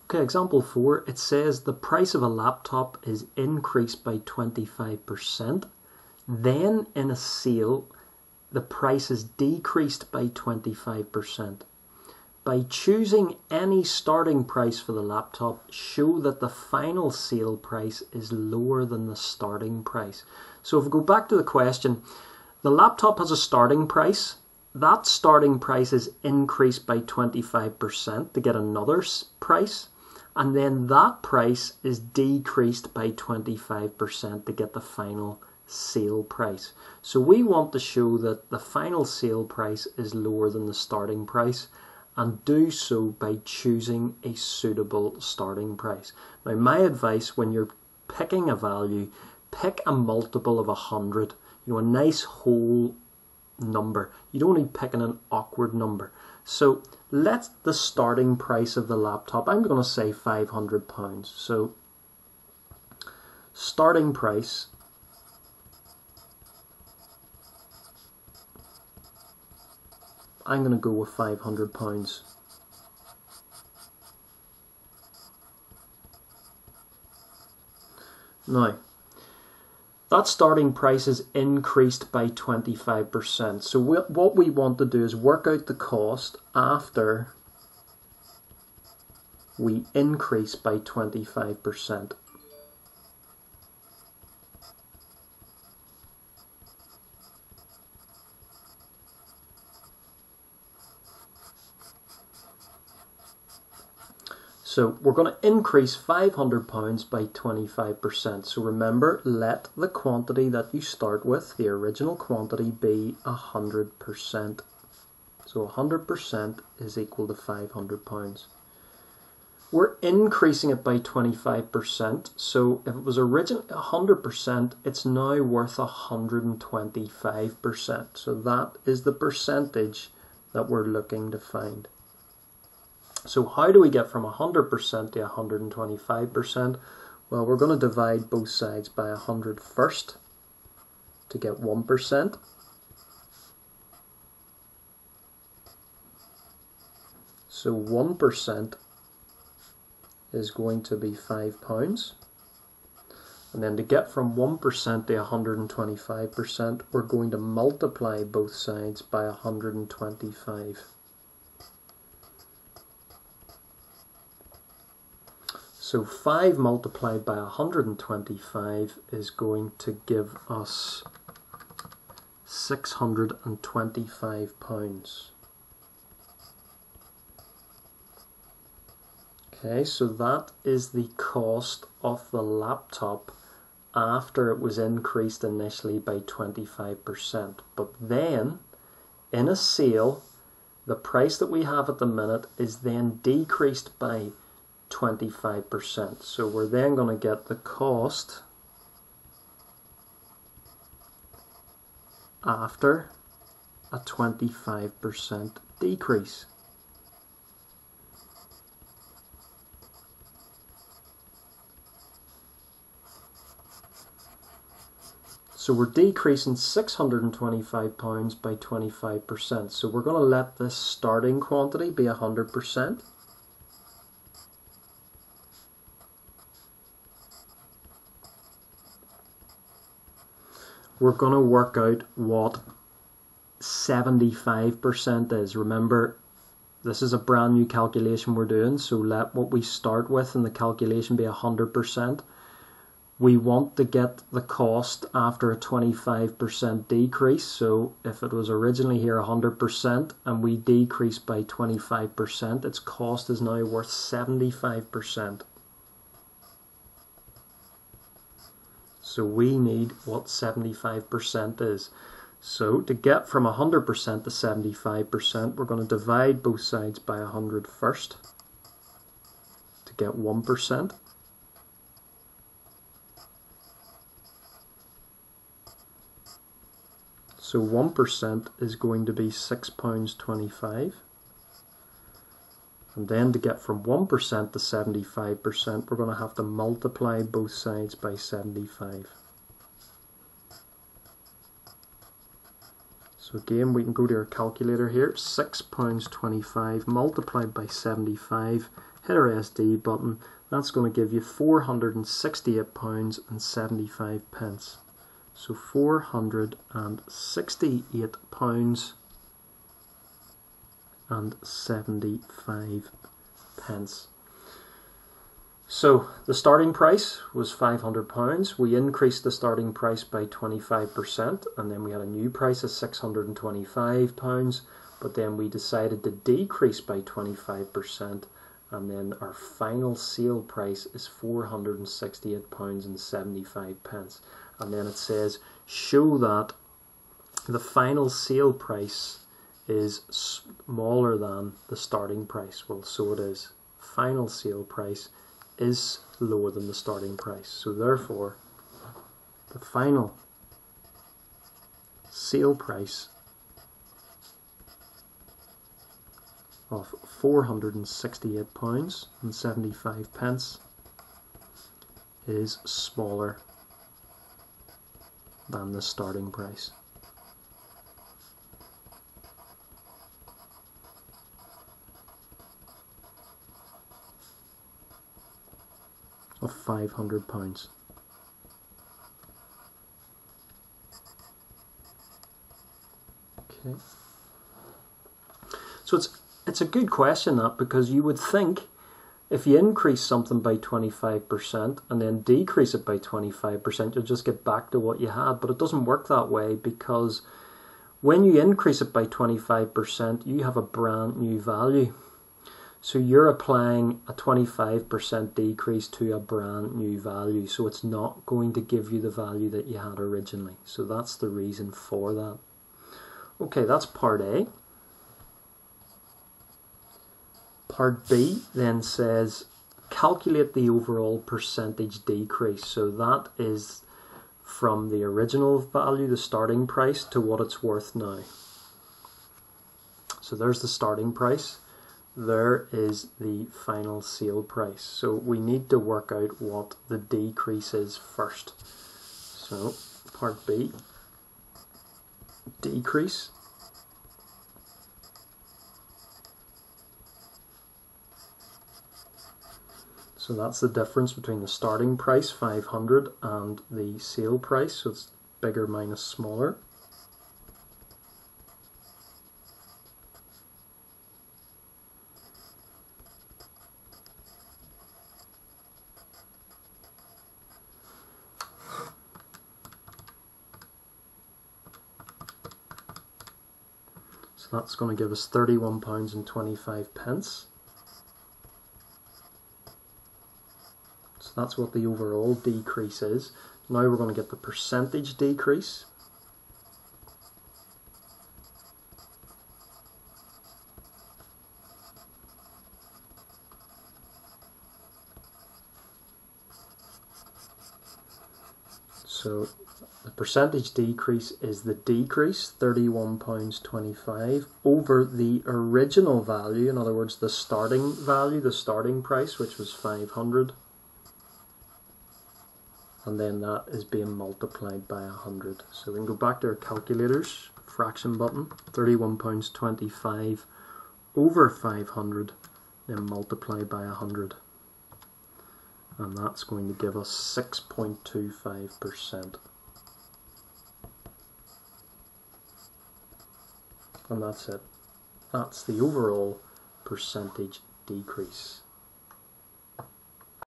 Okay, example 4, it says the price of a laptop is increased by 25%. Then in a sale, the price is decreased by 25%. By choosing any starting price for the laptop, show that the final sale price is lower than the starting price. So if we go back to the question, the laptop has a starting price. That starting price is increased by 25% to get another price. And then that price is decreased by 25% to get the final sale price. So we want to show that the final sale price is lower than the starting price, and do so by choosing a suitable starting price. Now, my advice when you're picking a value, pick a multiple of 100, a nice whole number. You don't need picking an awkward number. So let the starting price of the laptop, I'm going to say £500. So starting price I'm going to go with £500. Now, that starting price is increased by 25%. So what we want to do is work out the cost after we increase by 25%. So we're going to increase £500 by 25%. So remember, let the quantity that you start with, the original quantity, be 100%. So 100% is equal to £500. We're increasing it by 25%. So if it was originally 100%, it's now worth 125%. So that is the percentage that we're looking to find. So how do we get from 100% to 125%? Well, we're going to divide both sides by 100 first to get 1%. So 1% is going to be £5. And then to get from 1% to 125%, we're going to multiply both sides by 125. So 5 multiplied by 125 is going to give us £625. Okay, so that is the cost of the laptop after it was increased initially by 25%. But then, in a sale, the price that we have at the minute is then decreased by 25%. So we're then going to get the cost after a 25% decrease. So we're decreasing £625 by 25%. So we're going to let this starting quantity be 100%. We're going to work out what 75% is. Remember, this is a brand new calculation we're doing, so let what we start with in the calculation be 100%. We want to get the cost after a 25% decrease. So if it was originally here 100% and we decrease by 25%, its cost is now worth 75%. So we need what 75% is. So to get from 100% to 75%, we're going to divide both sides by 100 first to get 1%. So 1% is going to be £6.25. And then to get from 1% to 75%, we're going to have to multiply both sides by 75. So again, we can go to our calculator here. £6.25 multiplied by 75 hit our SD button. That's going to give you £468.75. So £468.75. So the starting price was £500. We increased the starting price by 25%, and then we had a new price of £625, but then we decided to decrease by 25%, and then our final sale price is £468.75. And then it says show that the final sale price is smaller than the starting price. Well, so it is. Final sale price is lower than the starting price. So therefore, the final sale price of £468.75 is smaller than the starting price. Of £500. Okay. So it's a good question, that, because you would think if you increase something by 25% and then decrease it by 25%, you'll just get back to what you had. But it doesn't work that way, because when you increase it by 25%, you have a brand new value. So you're applying a 25% decrease to a brand new value. So it's not going to give you the value that you had originally. So that's the reason for that. Okay, that's part A. Part B then says calculate the overall percentage decrease. So that is from the original value, the starting price, to what it's worth now. So there's the starting price. There is the final sale price. So we need to work out what the decrease is first. So part B, decrease. So that's the difference between the starting price, 500, and the sale price. So it's bigger minus smaller. So that's going to give us £31.25. So that's what the overall decrease is. Now we're going to get the percentage decrease. So the percentage decrease is the decrease, £31.25, over the original value, in other words the starting value, the starting price, which was 500. And then that is being multiplied by 100. So we can go back to our calculators, fraction button, £31.25 over 500, then multiply by 100. And that's going to give us 6.25%. And that's it. That's the overall percentage decrease.